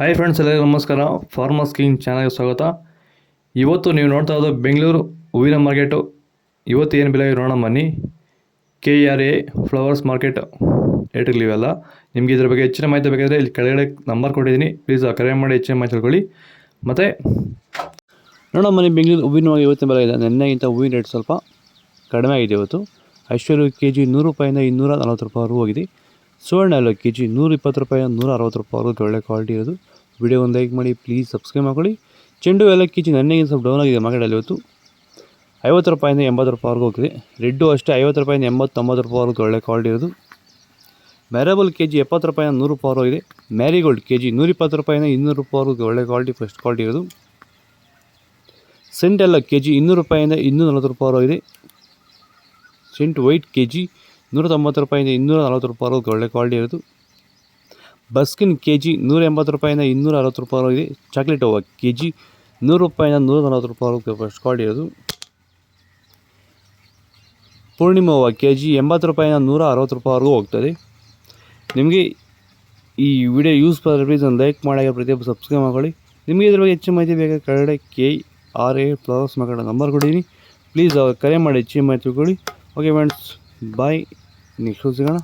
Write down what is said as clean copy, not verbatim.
Hi friends, ಎಲ್ಲರಿಗೂ ನಮಸ್ಕಾರ. Farmers king ಚಾನಲ್ಗೆ ಸ್ವಾಗತ. ಇವತ್ತು ನೀವು ನೋಡ್ತಾ ಇರೋದು ಬೆಂಗಳೂರು ಹೂವಿನ ಮಾರ್ಕೆಟು. ಇವತ್ತು ಏನು ಬೆಲೆ ನೋಡೋಣ ಬನ್ನಿ. KRA ಫ್ಲವರ್ಸ್ ಮಾರ್ಕೆಟ್ ರೇಟ್ಗಳಿವೆಲ್ಲ. ನಿಮಗೆ ಇದ್ರ ಬಗ್ಗೆ ಹೆಚ್ಚಿನ ಮಾಹಿತಿ ಬೇಕಾದರೆ ಇಲ್ಲಿ ಕೆಳಗಡೆ ನಂಬರ್ ಕೊಟ್ಟಿದ್ದೀನಿ, ಪ್ಲೀಸ್ ಕರೆ ಮಾಡಿ ಹೆಚ್ಚಿನ ಮಾಹಿತಿ ತಿಳ್ಕೊಳ್ಳಿ. ಮತ್ತು ನೋಡೋಣ ಬನ್ನಿ, ಬೆಂಗಳೂರು ಹೂವಿನ ಇವತ್ತಿನ ಬೆಲೆ ಇದೆ. ನೆನ್ನೆಗಿಂತ ಹೂವಿನ ರೇಟ್ ಸ್ವಲ್ಪ ಕಡಿಮೆ ಆಗಿದೆ ಇವತ್ತು. ಐಶ್ವರ್ಯ KG 100 ರೂಪಾಯಿಂದ 240 ರೂಪಾಯಿವರೆಗೂ ಹೋಗಿದೆ. ಸುವರ್ಣ ಎಲ್ಲ KG 120 ರೂಪಾಯಿಂದ 160 ರೂಪಾಯಿವರೆಗೂ ಒಳ್ಳೆ ಕ್ವಾಲಿಟಿ ಇರೋದು. ವಿಡಿಯೋ ಒಂದು ಲೈಕ್ ಮಾಡಿ, ಪ್ಲೀಸ್ ಸಬ್ಸ್ಕ್ರೈಬ್ ಮಾಡ್ಕೊಳ್ಳಿ. ಚೆಂಡು ಎಲ್ಲ KG ನೆನ್ನೆಗಿಂತ ಸ್ವಲ್ಪ ಡೌನ್ ಆಗಿದೆ ಮಾರ್ಕೆಟಲ್ಲಿ ಇವತ್ತು. 50 ರೂಪಾಯಿಂದ 80 ರೂಪಾಯಿವರೆಗೂ ಹೋಗಿದೆ. ರೆಡ್ಡು ಅಷ್ಟೇ 50 ರೂಪಾಯಿಂದ 80-90 ರೂಪಾಯಿವರೆಗೂ ಒಳ್ಳೆ ಕ್ವಾಲಿಟಿ ಇರೋದು. ಮ್ಯಾರಬಲ್ KG 70 ರೂಪಾಯಿಂದ 100 ರೂಪಾಯಿವರೆಗೂ ಇದೆ. ಮ್ಯಾರಿಗೋಲ್ಡ್ KG 120 ರೂಪಾಯಿಂದ 200 ರೂಪಾಯಿವರೆಗೂ ಒಳ್ಳೆ ಕ್ವಾಲಿಟಿ, ಫಸ್ಟ್ ಕ್ವಾಲಿಟಿ ಇರೋದು. ಸೆಂಟ್ ಎಲ್ಲ KG 200 ರೂಪಾಯಿಂದ 240 ರೂಪಾಯಿವರೆಗೂ ಇದೆ. ಸೆಂಟ್ ವೈಟ್ KG 190 ರೂಪಾಯಿಂದ 240 ರೂಪಾಯಿವರೆಗೂ ಒಳ್ಳೆ ಕ್ವಾಲಿಟಿ ಇರೋದು. ಬಸ್ಕಿನ್ KG 180 ರೂಪಾಯಿಂದ 260 ರೂಪಾಯಿವರೆಗೂ ಇದೆ. ಚಾಕ್ಲೇಟ್ ಹೂವು KG 100 ರೂಪಾಯಿಂದ 140 ರೂಪಾಯಿವರೆಗೂ ಫಸ್ಟ್ ಕ್ವಾಲಿಟಿ ಇರೋದು. ಪೂರ್ಣಿಮಾ ಹೂವು KG 80 ರೂಪಾಯಿಂದ 160 ರೂಪಾಯಿವರೆಗೂ ಹೋಗ್ತದೆ. ನಿಮಗೆ ಈ ವಿಡಿಯೋ ಯೂಸ್ ಮಾಡಿದ್ರೆ ಪ್ಲೀಸ್ ಒಂದು ಲೈಕ್ ಮಾಡಿ, ಪ್ರತಿಯೊಬ್ಬರು ಸಬ್ಸ್ಕ್ರೈಬ್ ಮಾಡ್ಕೊಳ್ಳಿ. ನಿಮಗೆ ಇದ್ರ ಬಗ್ಗೆ ಹೆಚ್ಚಿನ ಮಾಹಿತಿ ಬೇಕಾದ ಕೆಳಗಡೆ KRA ಫ್ಲವರ್ಸ್ ಮಾರ್ಕೆಟ್ ನಂಬರ್ ಕೊಟ್ಟಿದ್ದೀನಿ, ಪ್ಲೀಸ್ ಕರೆ ಮಾಡಿ ಹೆಚ್ಚಿನ ಮಾಹಿತಿ ತಿಳ್ಕೊಳ್ಳಿ. ಓಕೆ ಫ್ರೆಂಡ್ಸ್, ಬಾಯ್. ನೆಕ್ಸ್ಟ್ ಸಿಗೋಣ.